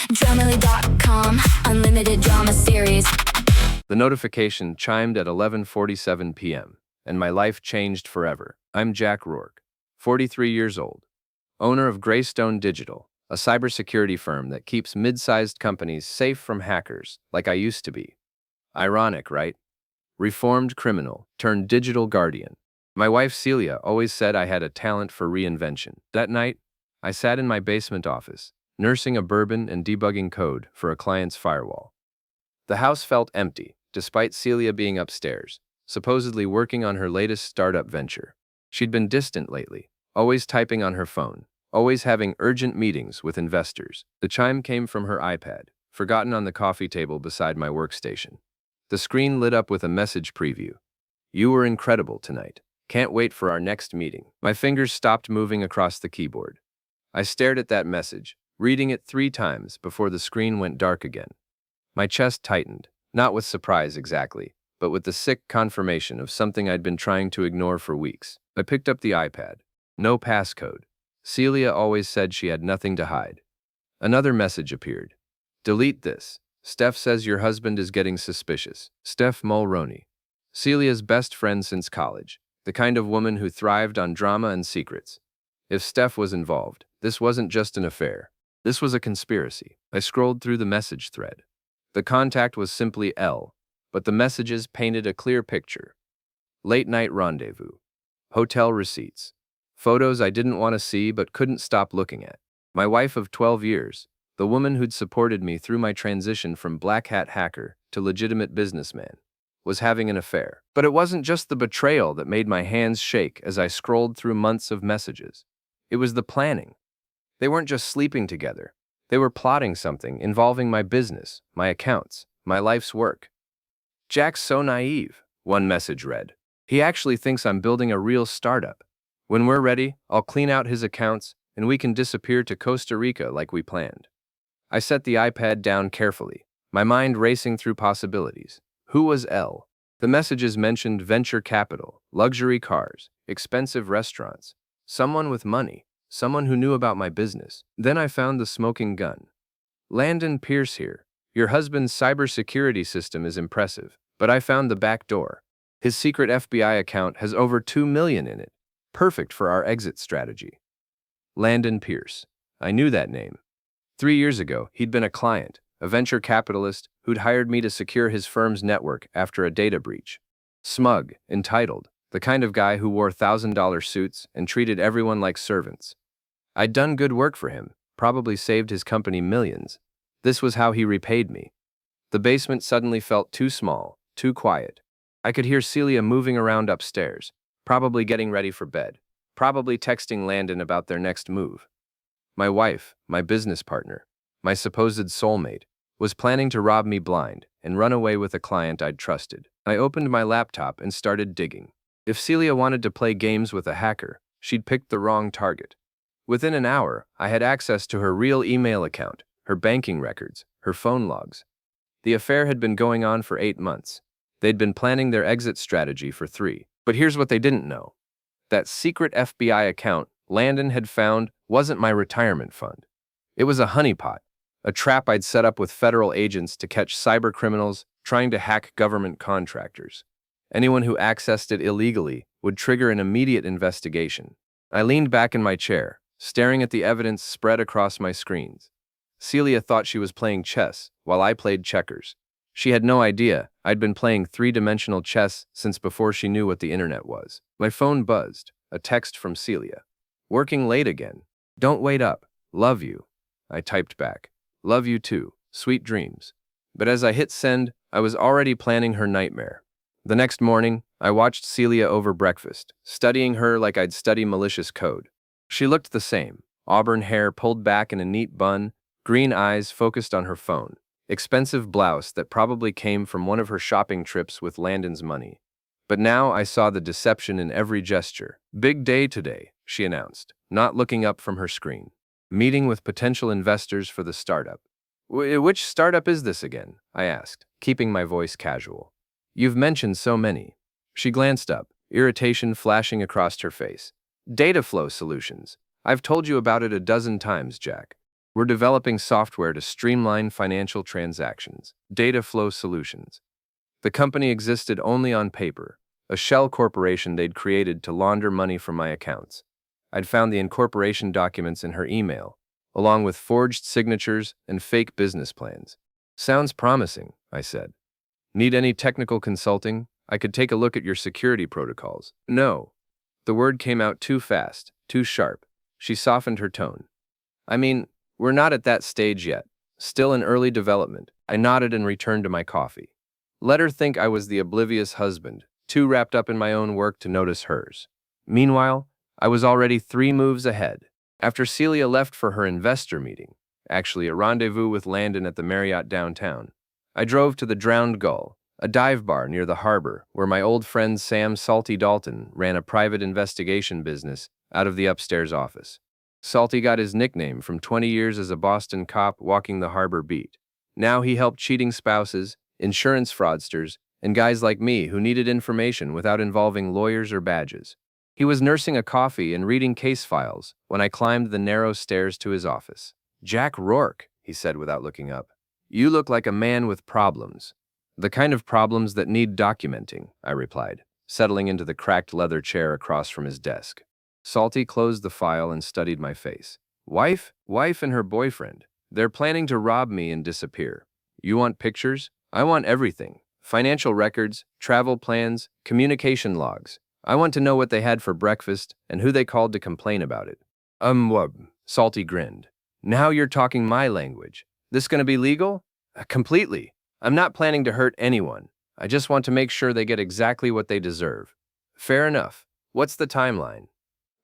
Dramily.com, unlimited drama series. The notification chimed at 11:47 p.m., and my life changed forever. I'm Jack Rourke, 43 years old, owner of Greystone Digital, a cybersecurity firm that keeps mid-sized companies safe from hackers like I used to be. Ironic, right? Reformed criminal turned digital guardian. My wife Celia always said I had a talent for reinvention. That night, I sat in my basement office, nursing a bourbon and debugging code for a client's firewall. The house felt empty, despite Celia being upstairs, supposedly working on her latest startup venture. She'd been distant lately, always typing on her phone, always having urgent meetings with investors. The chime came from her iPad, forgotten on the coffee table beside my workstation. The screen lit up with a message preview. "You were incredible tonight. Can't wait for our next meeting." My fingers stopped moving across the keyboard. I stared at that message, reading it 3 times before the screen went dark again. My chest tightened, not with surprise exactly, but with the sick confirmation of something I'd been trying to ignore for weeks. I picked up the iPad. No passcode. Celia always said she had nothing to hide. Another message appeared. "Delete this. Steph says your husband is getting suspicious." Steph Mulroney. Celia's best friend since college, the kind of woman who thrived on drama and secrets. If Steph was involved, this wasn't just an affair. This was a conspiracy. I scrolled through the message thread. The contact was simply L, but the messages painted a clear picture. Late-night rendezvous. Hotel receipts. Photos I didn't want to see but couldn't stop looking at. My wife of 12 years, the woman who'd supported me through my transition from black hat hacker to legitimate businessman, was having an affair. But it wasn't just the betrayal that made my hands shake as I scrolled through months of messages. It was the planning. They weren't just sleeping together. They were plotting something involving my business, my accounts, my life's work. "Jack's so naive," one message read. "He actually thinks I'm building a real startup. When we're ready, I'll clean out his accounts and we can disappear to Costa Rica like we planned." I set the iPad down carefully, my mind racing through possibilities. Who was L? The messages mentioned venture capital, luxury cars, expensive restaurants, someone with money. Someone who knew about my business. Then I found the smoking gun. "Landon Pierce here. Your husband's cybersecurity system is impressive, but I found the back door. His secret FBI account has over 2 million in it. Perfect for our exit strategy." Landon Pierce. I knew that name. 3 years ago, he'd been a client, a venture capitalist who'd hired me to secure his firm's network after a data breach. Smug, entitled, the kind of guy who wore $1,000 suits and treated everyone like servants. I'd done good work for him, probably saved his company millions. This was how he repaid me. The basement suddenly felt too small, too quiet. I could hear Celia moving around upstairs, probably getting ready for bed, probably texting Landon about their next move. My wife, my business partner, my supposed soulmate, was planning to rob me blind and run away with a client I'd trusted. I opened my laptop and started digging. If Celia wanted to play games with a hacker, she'd picked the wrong target. Within an hour, I had access to her real email account, her banking records, her phone logs. The affair had been going on for 8 months. They'd been planning their exit strategy for 3. But here's what they didn't know. That secret FBI account Landon had found wasn't my retirement fund. It was a honeypot, a trap I'd set up with federal agents to catch cyber criminals trying to hack government contractors. Anyone who accessed it illegally would trigger an immediate investigation. I leaned back in my chair, staring at the evidence spread across my screens. Celia thought she was playing chess, while I played checkers. She had no idea I'd been playing 3-dimensional chess since before she knew what the internet was. My phone buzzed, a text from Celia. "Working late again. Don't wait up. Love you." I typed back. "Love you too. Sweet dreams." But as I hit send, I was already planning her nightmare. The next morning, I watched Celia over breakfast, studying her like I'd study malicious code. She looked the same, auburn hair pulled back in a neat bun, green eyes focused on her phone, expensive blouse that probably came from one of her shopping trips with Landon's money. But now I saw the deception in every gesture. "Big day today," she announced, not looking up from her screen. "Meeting with potential investors for the startup." Which startup is this again?" I asked, keeping my voice casual. "You've mentioned so many." She glanced up, irritation flashing across her face. "Data flow solutions. I've told you about it a dozen times, Jack. We're developing software to streamline financial transactions, data flow solutions. The company existed only on paper, a shell corporation they'd created to launder money from my accounts. I'd found the incorporation documents in her email, along with forged signatures and fake business plans. Sounds promising, I said. Need any technical consulting? I could take a look at your security protocols. No. The word came out too fast, too sharp. She softened her tone. I mean, we're not at that stage yet. Still in early development. I nodded and returned to my coffee. Let her think I was the oblivious husband, too wrapped up in my own work to notice hers. Meanwhile, I was already 3 moves ahead. After Celia left for her investor meeting, actually a rendezvous with Landon at the Marriott downtown, I drove to the Drowned Gull, a dive bar near the harbor where my old friend Sam Salty Dalton ran a private investigation business out of the upstairs office. Salty got his nickname from 20 years as a Boston cop walking the harbor beat. Now he helped cheating spouses, insurance fraudsters, and guys like me who needed information without involving lawyers or badges. He was nursing a coffee and reading case files when I climbed the narrow stairs to his office. "Jack Rourke," he said without looking up. "You look like a man with problems." "The kind of problems that need documenting," I replied, settling into the cracked leather chair across from his desk. Salty closed the file and studied my face. Wife and her boyfriend. They're planning to rob me and disappear. You want pictures? I want everything. Financial records, travel plans, communication logs. I want to know what they had for breakfast and who they called to complain about it. Salty grinned. Now you're talking my language. This gonna be legal? Completely. I'm not planning to hurt anyone. I just want to make sure they get exactly what they deserve. Fair enough. What's the timeline?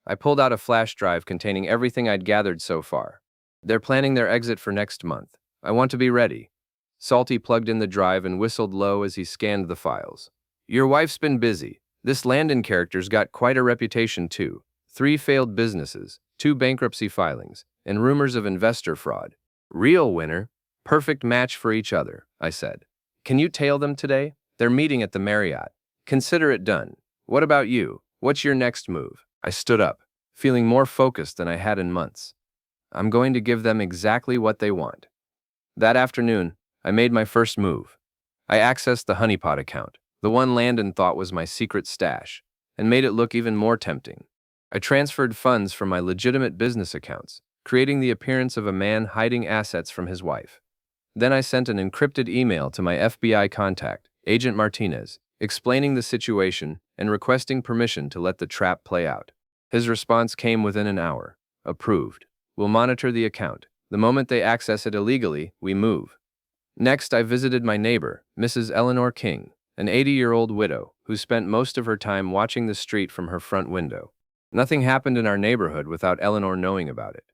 I pulled out a flash drive containing everything I'd gathered so far. They're planning their exit for next month. I want to be ready. Salty plugged in the drive and whistled low as he scanned the files. Your wife's been busy. This Landon character's got quite a reputation too. 3 failed businesses, 2 bankruptcy filings, and rumors of investor fraud. Real winner. Perfect match for each other, I said. Can you tail them today? They're meeting at the Marriott. Consider it done. What about you? What's your next move? I stood up, feeling more focused than I had in months. I'm going to give them exactly what they want. That afternoon, I made my first move. I accessed the Honeypot account, the one Landon thought was my secret stash, and made it look even more tempting. I transferred funds from my legitimate business accounts, creating the appearance of a man hiding assets from his wife. Then I sent an encrypted email to my FBI contact, Agent Martinez, explaining the situation and requesting permission to let the trap play out. His response came within an hour. Approved. We'll monitor the account. The moment they access it illegally, we move. Next, I visited my neighbor, Mrs. Eleanor King, an 80-year-old widow who spent most of her time watching the street from her front window. Nothing happened in our neighborhood without Eleanor knowing about it.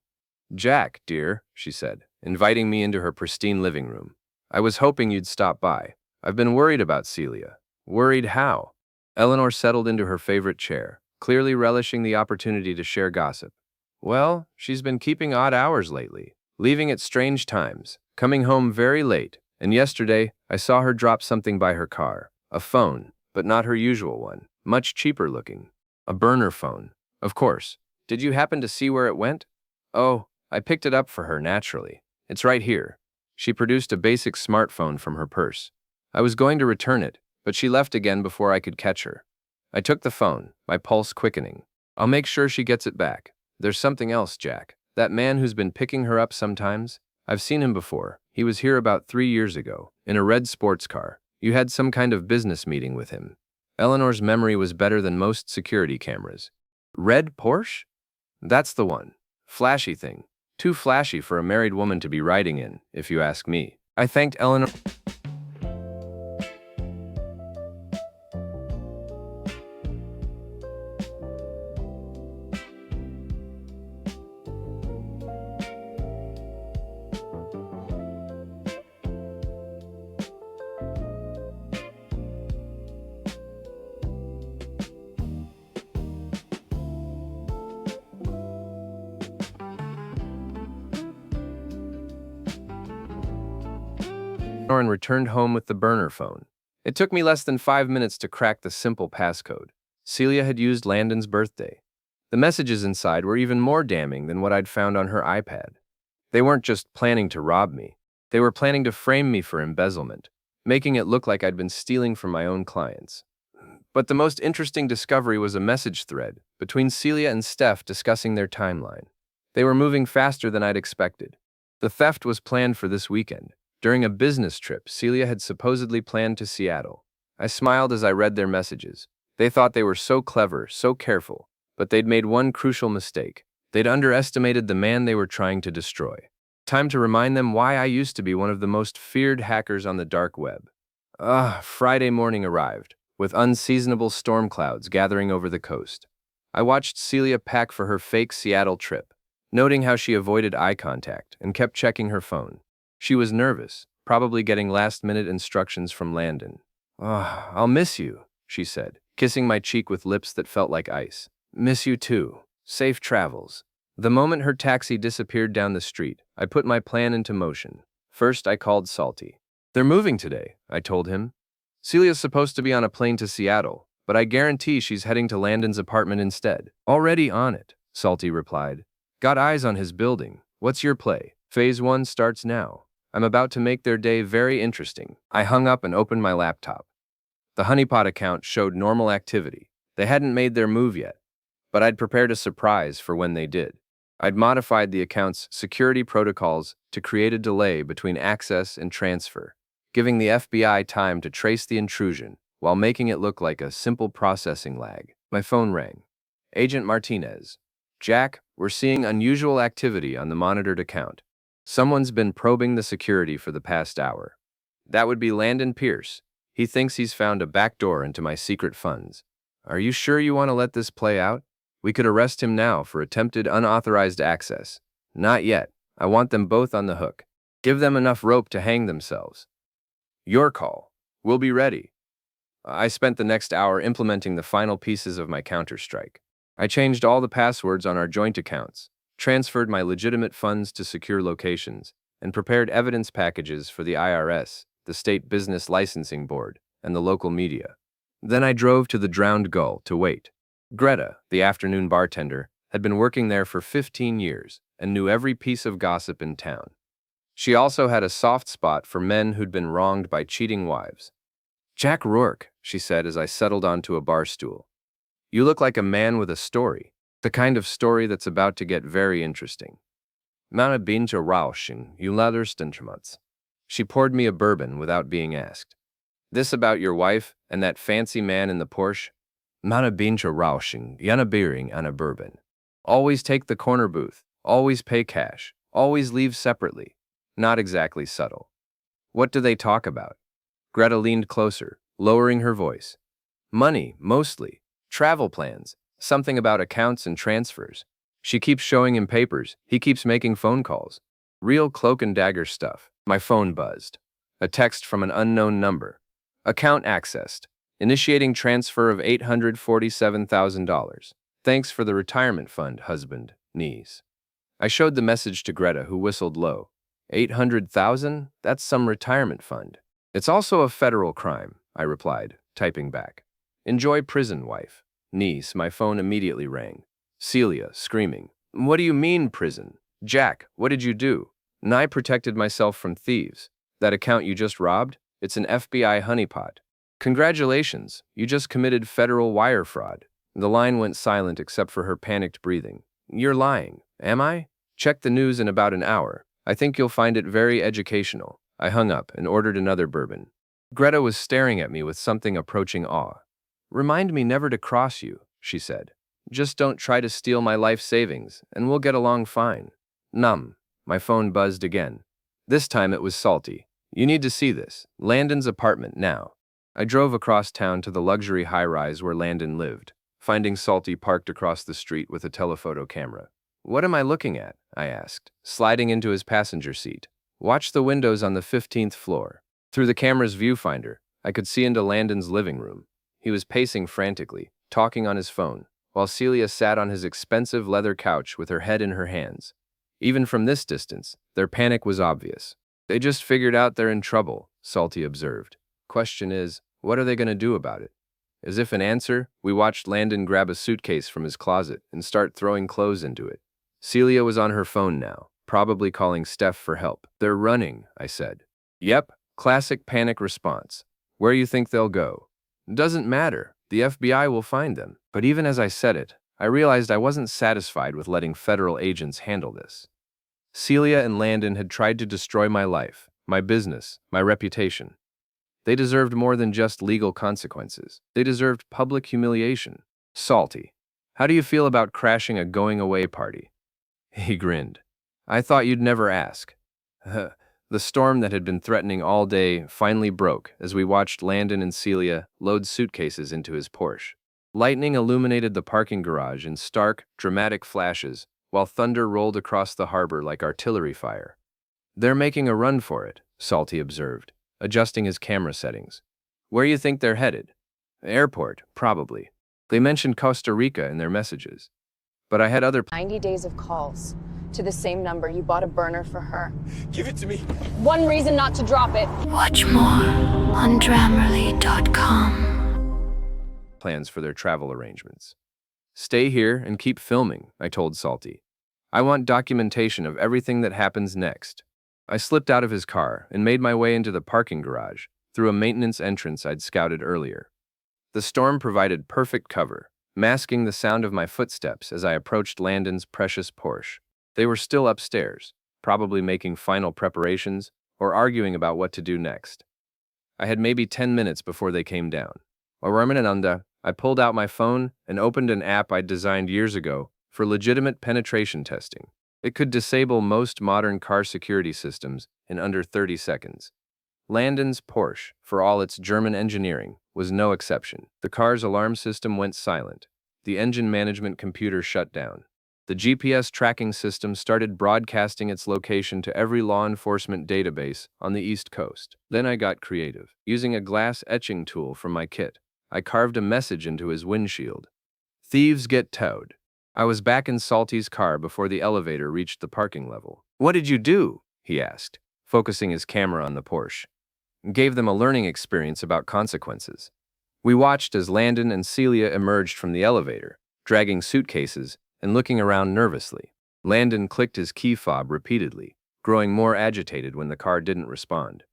Jack, dear, she said, inviting me into her pristine living room. I was hoping you'd stop by. I've been worried about Celia. Worried how? Eleanor settled into her favorite chair, clearly relishing the opportunity to share gossip. Well, she's been keeping odd hours lately, leaving at strange times, coming home very late, and yesterday I saw her drop something by her car. A phone, but not her usual one, much cheaper looking. A burner phone. Of course. Did you happen to see where it went? Oh, I picked it up for her naturally. It's right here. She produced a basic smartphone from her purse. I was going to return it, but she left again before I could catch her. I took the phone, my pulse quickening. I'll make sure she gets it back. There's something else, Jack. That man who's been picking her up sometimes, I've seen him before. He was here about 3 years ago, in a red sports car. You had some kind of business meeting with him. Eleanor's memory was better than most security cameras. Red Porsche? That's the one. Flashy thing. Too flashy for a married woman to be riding in, if you ask me. I thanked Eleanor. And returned home with the burner phone. It took me less than 5 minutes to crack the simple passcode. Celia had used Landon's birthday. The messages inside were even more damning than what I'd found on her iPad. They weren't just planning to rob me. They were planning to frame me for embezzlement, making it look like I'd been stealing from my own clients. But the most interesting discovery was a message thread between Celia and Steph discussing their timeline. They were moving faster than I'd expected. The theft was planned for this weekend. During a business trip, Celia had supposedly planned to Seattle. I smiled as I read their messages. They thought they were so clever, so careful, but they'd made one crucial mistake. They'd underestimated the man they were trying to destroy. Time to remind them why I used to be one of the most feared hackers on the dark web. Friday morning arrived, with unseasonable storm clouds gathering over the coast. I watched Celia pack for her fake Seattle trip, noting how she avoided eye contact and kept checking her phone. She was nervous, probably getting last-minute instructions from Landon. I'll miss you, she said, kissing my cheek with lips that felt like ice. Miss you too. Safe travels. The moment her taxi disappeared down the street, I put my plan into motion. First, I called Salty. They're moving today, I told him. Celia's supposed to be on a plane to Seattle, but I guarantee she's heading to Landon's apartment instead. Already on it, Salty replied. Got eyes on his building. What's your play? Phase 1 starts now. I'm about to make their day very interesting. I hung up and opened my laptop. The honeypot account showed normal activity. They hadn't made their move yet, but I'd prepared a surprise for when they did. I'd modified the account's security protocols to create a delay between access and transfer, giving the FBI time to trace the intrusion while making it look like a simple processing lag. My phone rang. Agent Martinez. Jack, we're seeing unusual activity on the monitored account. Someone's been probing the security for the past hour. That would be Landon Pierce. He thinks he's found a backdoor into my secret funds. Are you sure you want to let this play out? We could arrest him now for attempted unauthorized access. Not yet. I want them both on the hook. Give them enough rope to hang themselves. Your call. We'll be ready. I spent the next hour implementing the final pieces of my counter-strike. I changed all the passwords on our joint accounts, transferred my legitimate funds to secure locations, and prepared evidence packages for the IRS, the State Business Licensing Board, and the local media. Then I drove to the Drowned Gull to wait. Greta, the afternoon bartender, had been working there for 15 years and knew every piece of gossip in town. She also had a soft spot for men who'd been wronged by cheating wives. Jack Rourke, she said as I settled onto a bar stool. You look like a man with a story, the kind of story that's about to get very interesting. Mana binja rauschen, you laderstentremats. She poured me a bourbon without being asked. This about your wife and that fancy man in the Porsche? Mana binja rauschen, yana beering and a bourbon. Always take the corner booth, always pay cash, always leave separately. Not exactly subtle. What do they talk about? Greta leaned closer, lowering her voice. Money, mostly. Travel plans. Something about accounts and transfers. She keeps showing him papers. He keeps making phone calls. Real cloak and dagger stuff. My phone buzzed. A text from an unknown number. Account accessed. Initiating transfer of $847,000. Thanks for the retirement fund, husband, niece. I showed the message to Greta, who whistled low. 800,000? That's some retirement fund. It's also a federal crime, I replied, typing back. Enjoy prison, wife. Niece, my phone immediately rang. Celia, screaming. What do you mean, prison? Jack, what did you do? I protected myself from thieves. That account you just robbed? It's an FBI honeypot. Congratulations, you just committed federal wire fraud. The line went silent except for her panicked breathing. You're lying, am I? Check the news in about an hour. I think you'll find it very educational. I hung up and ordered another bourbon. Greta was staring at me with something approaching awe. Remind me never to cross you, she said. Just don't try to steal my life savings, and we'll get along fine. Numb. My phone buzzed again. This time it was Salty. You need to see this. Landon's apartment now. I drove across town to the luxury high-rise where Landon lived, finding Salty parked across the street with a telephoto camera. What am I looking at? I asked, sliding into his passenger seat. Watch the windows on the 15th floor. Through the camera's viewfinder, I could see into Landon's living room. He was pacing frantically, talking on his phone, while Celia sat on his expensive leather couch with her head in her hands. Even from this distance, their panic was obvious. They just figured out they're in trouble, Salty observed. Question is, what are they going to do about it? As if in answer, we watched Landon grab a suitcase from his closet and start throwing clothes into it. Celia was on her phone now, probably calling Steph for help. They're running, I said. Yep, classic panic response. Where you think they'll go? Doesn't matter. The FBI will find them. But even as I said it, I realized I wasn't satisfied with letting federal agents handle this. Celia and Landon had tried to destroy my life, my business, my reputation. They deserved more than just legal consequences. They deserved public humiliation. Salty. How do you feel about crashing a going-away party? He grinned. I thought you'd never ask. The storm that had been threatening all day finally broke as we watched Landon and Celia load suitcases into his Porsche. Lightning illuminated the parking garage in stark, dramatic flashes, while thunder rolled across the harbor like artillery fire. They're making a run for it, Salty observed, adjusting his camera settings. Where you think they're headed? Airport, probably. They mentioned Costa Rica in their messages. But I had other 90 days of calls to the same number. You bought a burner for her. Give it to me. One reason not to drop it. Watch more on Grammarly.com. plans for their travel arrangements. Stay here and keep filming, I told Salty. I want documentation of everything that happens next. I slipped out of his car and made my way into the parking garage through a maintenance entrance I'd scouted earlier. The storm provided perfect cover, masking the sound of my footsteps as I approached Landon's precious Porsche. They were still upstairs, probably making final preparations or arguing about what to do next. I had maybe 10 minutes before they came down. I pulled out my phone and opened an app I'd designed years ago for legitimate penetration testing. It could disable most modern car security systems in under 30 seconds. Landon's Porsche, for all its German engineering, was no exception. The car's alarm system went silent. The engine management computer shut down. The GPS tracking system started broadcasting its location to every law enforcement database on the East Coast. Then I got creative. Using a glass etching tool from my kit, I carved a message into his windshield. Thieves get towed. I was back in Salty's car before the elevator reached the parking level. What did you do? He asked, focusing his camera on the Porsche. Gave them a learning experience about consequences. We watched as Landon and Celia emerged from the elevator, dragging suitcases and looking around nervously. Landon clicked his key fob repeatedly, growing more agitated when the car didn't respond.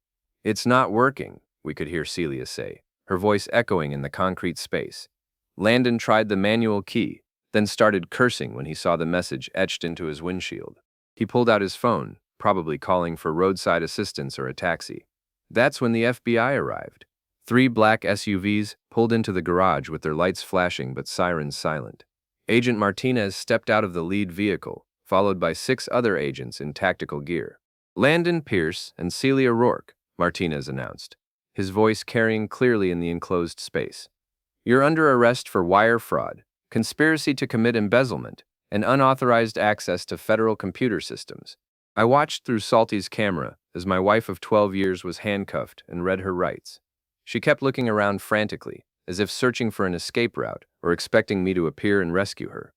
It's not working, we could hear Celia say, her voice echoing in the concrete space. Landon tried the manual key, then started cursing when he saw the message etched into his windshield. He pulled out his phone, probably calling for roadside assistance or a taxi. That's when the FBI arrived. 3 black SUVs pulled into the garage with their lights flashing but sirens silent. Agent Martinez stepped out of the lead vehicle, followed by 6 other agents in tactical gear. Landon Pierce and Celia Rourke, Martinez announced, his voice carrying clearly in the enclosed space. You're under arrest for wire fraud, conspiracy to commit embezzlement, and unauthorized access to federal computer systems. I watched through Salty's camera as my wife of 12 years was handcuffed and read her rights. She kept looking around frantically, as if searching for an escape route or expecting me to appear and rescue her.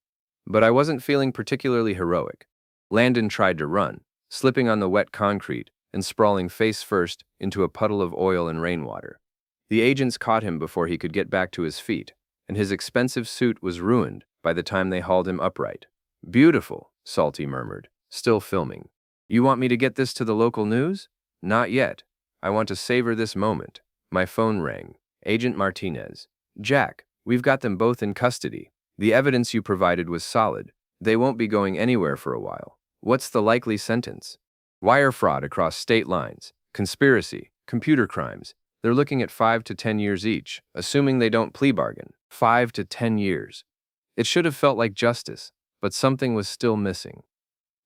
But I wasn't feeling particularly heroic. Landon tried to run, slipping on the wet concrete and sprawling face first into a puddle of oil and rainwater. The agents caught him before he could get back to his feet, and his expensive suit was ruined by the time they hauled him upright. Beautiful, Salty murmured, still filming. You want me to get this to the local news? Not yet. I want to savor this moment. My phone rang. Agent Martinez. Jack, we've got them both in custody. The evidence you provided was solid. They won't be going anywhere for a while. What's the likely sentence? Wire fraud across state lines, conspiracy, computer crimes. They're looking at 5 to 10 years each, assuming they don't plea bargain. 5 to 10 years. It should have felt like justice, but something was still missing.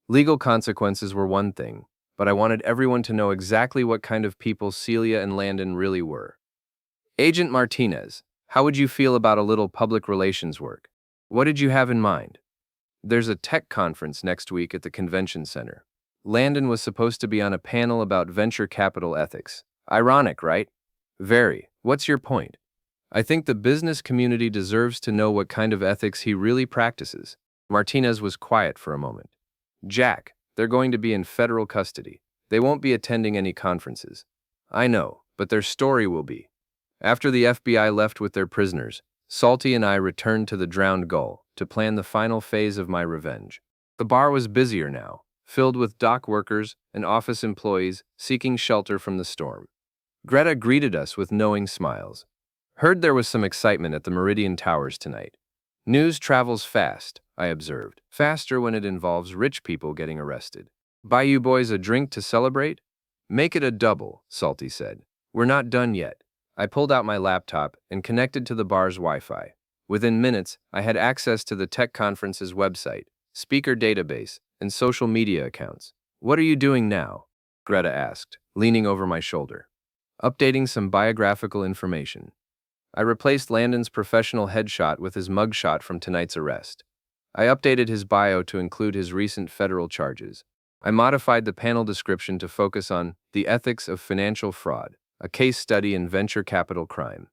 Legal consequences were one thing, but I wanted everyone to know exactly what kind of people Celia and Landon really were. Agent Martinez, how would you feel about a little public relations work? What did you have in mind? There's a tech conference next week at the convention center. Landon was supposed to be on a panel about venture capital ethics. Ironic, right? Very. What's your point? I think the business community deserves to know what kind of ethics he really practices. Martinez was quiet for a moment. Jack, they're going to be in federal custody. They won't be attending any conferences. I know, but their story will be. After the FBI left with their prisoners, Salty and I returned to the Drowned Gull to plan the final phase of my revenge. The bar was busier now, filled with dock workers and office employees seeking shelter from the storm. Greta greeted us with knowing smiles. Heard there was some excitement at the Meridian Towers tonight. News travels fast, I observed. Faster when it involves rich people getting arrested. Buy you boys a drink to celebrate? Make it a double, Salty said. We're not done yet. I pulled out my laptop and connected to the bar's Wi-Fi. Within minutes, I had access to the tech conference's website, speaker database, and social media accounts. What are you doing now? Greta asked, leaning over my shoulder. Updating some biographical information. I replaced Landon's professional headshot with his mugshot from tonight's arrest. I updated his bio to include his recent federal charges. I modified the panel description to focus on the ethics of financial fraud, a case study in venture capital crime.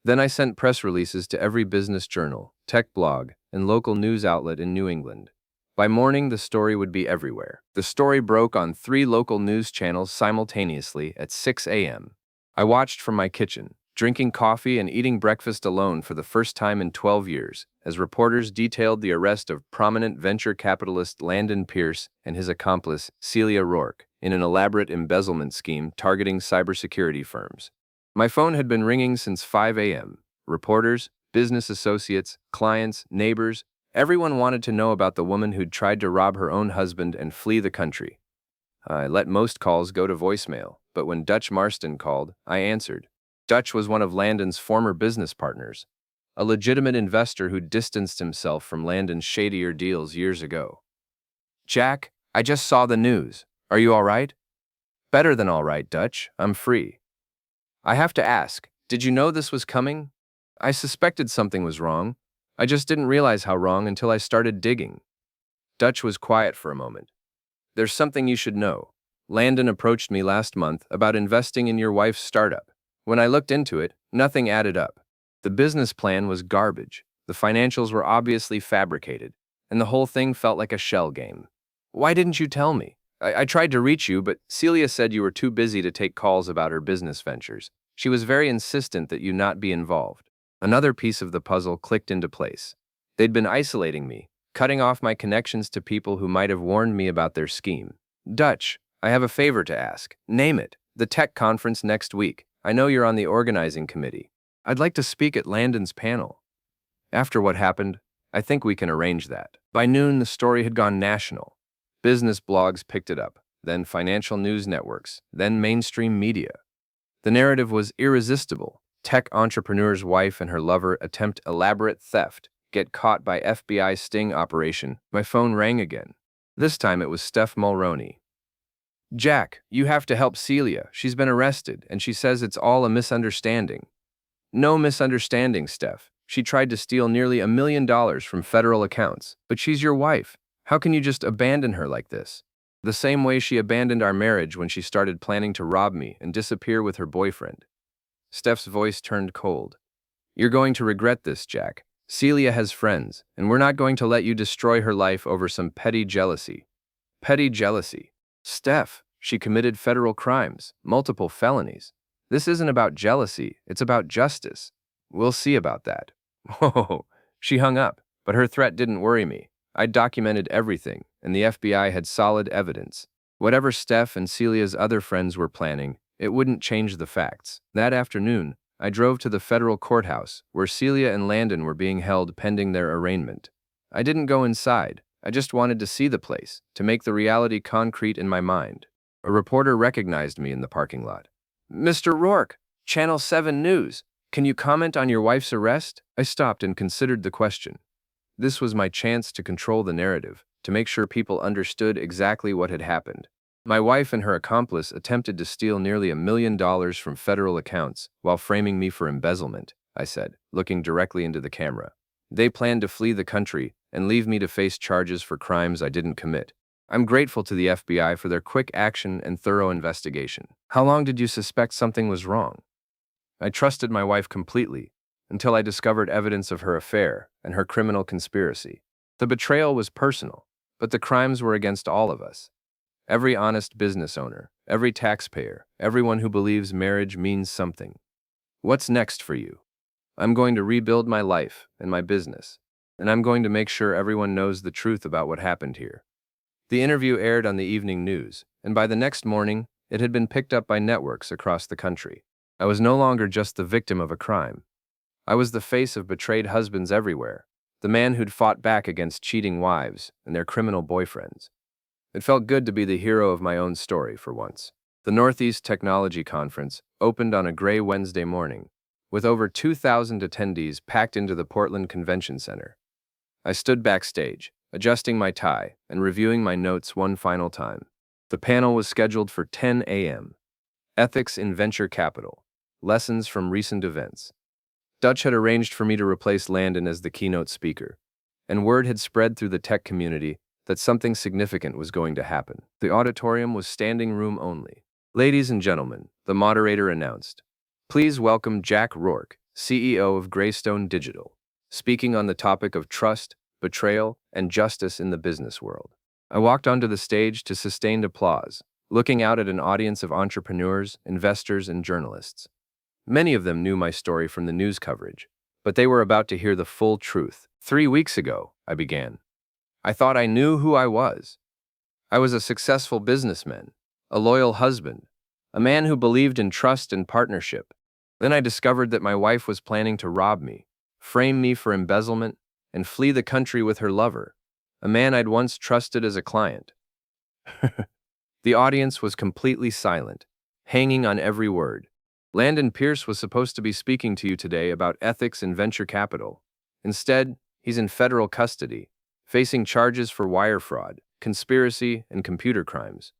Then I sent press releases to every business journal, tech blog, and local news outlet in New England. By morning, the story would be everywhere. The story broke on 3 local news channels simultaneously at 6 a.m. I watched from my kitchen, drinking coffee and eating breakfast alone for the first time in 12 years, as reporters detailed the arrest of prominent venture capitalist Landon Pierce and his accomplice, Celia Rourke, in an elaborate embezzlement scheme targeting cybersecurity firms. My phone had been ringing since 5 a.m. Reporters, business associates, clients, neighbors, everyone wanted to know about the woman who'd tried to rob her own husband and flee the country. I let most calls go to voicemail, but when Dutch Marston called, I answered. Dutch was one of Landon's former business partners, a legitimate investor who distanced himself from Landon's shadier deals years ago. Jack, I just saw the news. Are you all right? Better than all right, Dutch. I'm free. I have to ask, did you know this was coming? I suspected something was wrong. I just didn't realize how wrong until I started digging. Dutch was quiet for a moment. There's something you should know. Landon approached me last month about investing in your wife's startup. When I looked into it, nothing added up. The business plan was garbage, the financials were obviously fabricated, and the whole thing felt like a shell game. Why didn't you tell me? I tried to reach you, but Celia said you were too busy to take calls about her business ventures. She was very insistent that you not be involved. Another piece of the puzzle clicked into place. They'd been isolating me, cutting off my connections to people who might have warned me about their scheme. Dutch, I have a favor to ask. Name it. The tech conference next week. I know you're on the organizing committee. I'd like to speak at Landon's panel. After what happened, I think we can arrange that. By noon, the story had gone national. Business blogs picked it up, then financial news networks, then mainstream media. The narrative was irresistible. Tech entrepreneur's wife and her lover attempt elaborate theft, get caught by FBI sting operation. My phone rang again. This time it was Steph Mulroney. Jack, you have to help Celia. She's been arrested, and she says it's all a misunderstanding. No misunderstanding, Steph. She tried to steal nearly $1 million from federal accounts, but she's your wife. How can you just abandon her like this? The same way she abandoned our marriage when she started planning to rob me and disappear with her boyfriend. Steph's voice turned cold. You're going to regret this, Jack. Celia has friends, and we're not going to let you destroy her life over some petty jealousy. Petty jealousy. Steph, she committed federal crimes, multiple felonies. This isn't about jealousy, it's about justice. We'll see about that. Whoa, she hung up, but her threat didn't worry me. I documented everything, and the FBI had solid evidence. Whatever Steph and Celia's other friends were planning, it wouldn't change the facts. That afternoon, I drove to the federal courthouse, where Celia and Landon were being held pending their arraignment. I didn't go inside. I just wanted to see the place, to make the reality concrete in my mind. A reporter recognized me in the parking lot. Mr. Rourke, Channel 7 News. Can you comment on your wife's arrest? I stopped and considered the question. This was my chance to control the narrative, to make sure people understood exactly what had happened. My wife and her accomplice attempted to steal nearly $1 million from federal accounts while framing me for embezzlement, I said, looking directly into the camera. They planned to flee the country and leave me to face charges for crimes I didn't commit. I'm grateful to the FBI for their quick action and thorough investigation. How long did you suspect something was wrong? I trusted my wife completely, until I discovered evidence of her affair and her criminal conspiracy. The betrayal was personal, but the crimes were against all of us. Every honest business owner, every taxpayer, everyone who believes marriage means something. What's next for you? I'm going to rebuild my life and my business, and I'm going to make sure everyone knows the truth about what happened here. The interview aired on the evening news, and by the next morning, it had been picked up by networks across the country. I was no longer just the victim of a crime. I was the face of betrayed husbands everywhere, the man who'd fought back against cheating wives and their criminal boyfriends. It felt good to be the hero of my own story for once. The Northeast Technology Conference opened on a gray Wednesday morning, with over 2,000 attendees packed into the Portland Convention Center. I stood backstage, adjusting my tie and reviewing my notes one final time. The panel was scheduled for 10 a.m. Ethics in Venture Capital, Lessons from Recent Events. Dutch had arranged for me to replace Landon as the keynote speaker, and word had spread through the tech community that something significant was going to happen. The auditorium was standing room only. Ladies and gentlemen, the moderator announced, please welcome Jack Rourke, CEO of Greystone Digital, speaking on the topic of trust, betrayal, and justice in the business world. I walked onto the stage to sustained applause, looking out at an audience of entrepreneurs, investors, and journalists. Many of them knew my story from the news coverage, but they were about to hear the full truth. 3 weeks ago, I began. I thought I knew who I was. I was a successful businessman, a loyal husband, a man who believed in trust and partnership. Then I discovered that my wife was planning to rob me, frame me for embezzlement, and flee the country with her lover, a man I'd once trusted as a client. The audience was completely silent, hanging on every word. Landon Pierce was supposed to be speaking to you today about ethics in venture capital. Instead, he's in federal custody, facing charges for wire fraud, conspiracy, and computer crimes.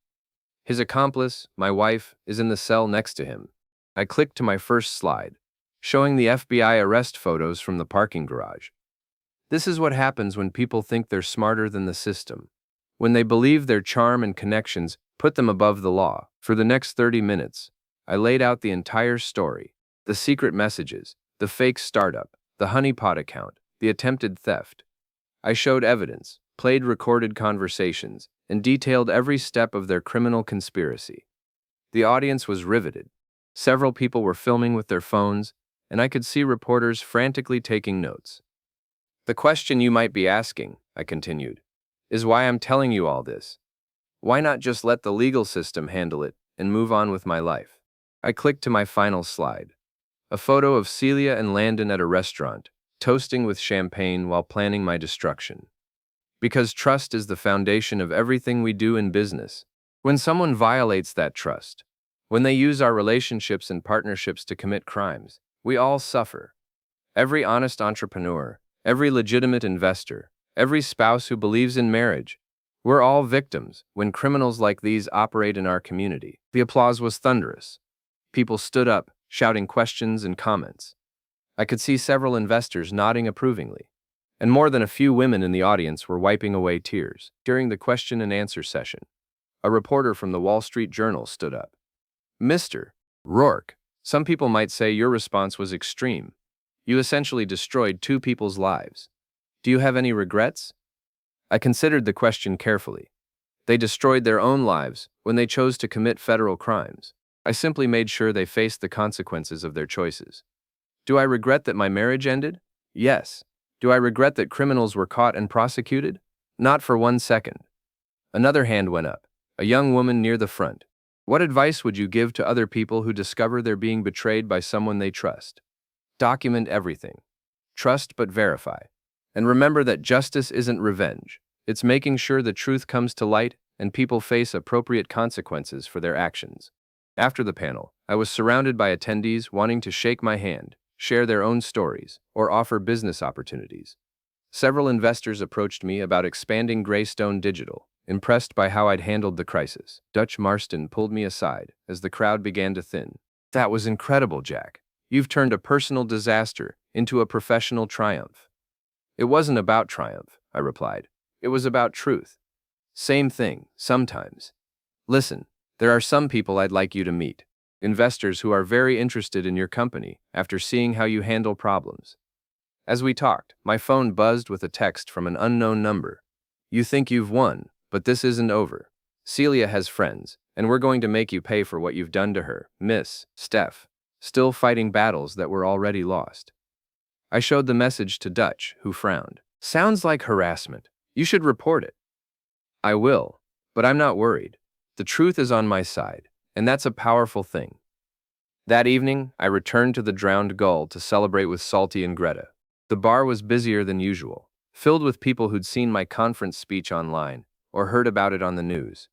His accomplice, my wife, is in the cell next to him. I clicked to my first slide, showing the FBI arrest photos from the parking garage. This is what happens when people think they're smarter than the system, when they believe their charm and connections put them above the law. For the next 30 minutes, I laid out the entire story, the secret messages, the fake startup, the honeypot account, the attempted theft. I showed evidence, played recorded conversations, and detailed every step of their criminal conspiracy. The audience was riveted. Several people were filming with their phones, and I could see reporters frantically taking notes. The question you might be asking, I continued, is why I'm telling you all this. Why not just let the legal system handle it and move on with my life? I clicked to my final slide. A photo of Celia and Landon at a restaurant, toasting with champagne while planning my destruction. Because trust is the foundation of everything we do in business. When someone violates that trust, when they use our relationships and partnerships to commit crimes, we all suffer. Every honest entrepreneur, every legitimate investor, every spouse who believes in marriage, we're all victims when criminals like these operate in our community. The applause was thunderous. People stood up, shouting questions and comments. I could see several investors nodding approvingly, and more than a few women in the audience were wiping away tears. During the question and answer session, a reporter from the Wall Street Journal stood up. Mr. Rourke, some people might say your response was extreme. You essentially destroyed 2 people's lives. Do you have any regrets? I considered the question carefully. They destroyed their own lives when they chose to commit federal crimes. I simply made sure they faced the consequences of their choices. Do I regret that my marriage ended? Yes. Do I regret that criminals were caught and prosecuted? Not for 1 second. Another hand went up, a young woman near the front. What advice would you give to other people who discover they're being betrayed by someone they trust? Document everything. Trust but verify. And remember that justice isn't revenge. It's making sure the truth comes to light and people face appropriate consequences for their actions. After the panel, I was surrounded by attendees wanting to shake my hand, share their own stories, or offer business opportunities. Several investors approached me about expanding Greystone Digital, impressed by how I'd handled the crisis. Dutch Marston pulled me aside as the crowd began to thin. That was incredible, Jack. You've turned a personal disaster into a professional triumph. It wasn't about triumph, I replied. It was about truth. Same thing, sometimes. Listen, there are some people I'd like you to meet. Investors who are very interested in your company after seeing how you handle problems. As we talked, my phone buzzed with a text from an unknown number. You think you've won, but this isn't over. Celia has friends, and we're going to make you pay for what you've done to her, Miss Steph, still fighting battles that were already lost. I showed the message to Dutch, who frowned. Sounds like harassment. You should report it. I will, But I'm not worried. The truth is on my side, and that's a powerful thing. That evening, I returned to the Drowned Gull to celebrate with Salty and Greta. The bar was busier than usual, filled with people who'd seen my conference speech online or heard about it on the news.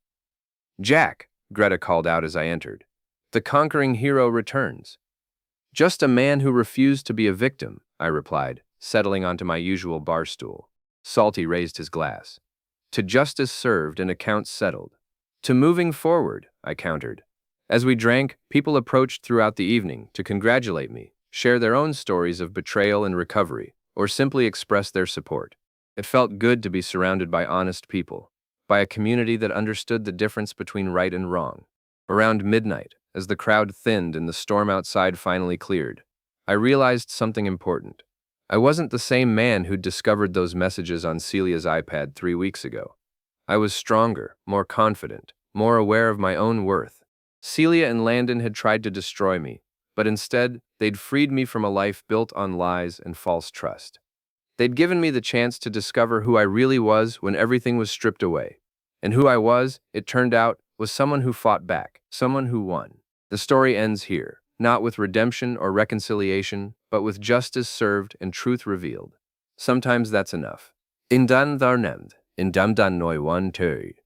"Jack," Greta called out as I entered. "The conquering hero returns." "Just a man who refused to be a victim," I replied, settling onto my usual bar stool. Salty raised his glass. "To justice served and accounts settled." "To moving forward," I countered. As we drank, people approached throughout the evening to congratulate me, share their own stories of betrayal and recovery, or simply express their support. It felt good to be surrounded by honest people, by a community that understood the difference between right and wrong. Around midnight, as the crowd thinned and the storm outside finally cleared, I realized something important. I wasn't the same man who'd discovered those messages on Celia's iPad 3 weeks ago. I was stronger, more confident, more aware of my own worth. Celia and Landon had tried to destroy me, but instead, they'd freed me from a life built on lies and false trust. They'd given me the chance to discover who I really was when everything was stripped away. And who I was, it turned out, was someone who fought back, someone who won. The story ends here, not with redemption or reconciliation, but with justice served and truth revealed. Sometimes that's enough. Indan tharnemd, indamdan noi one tui.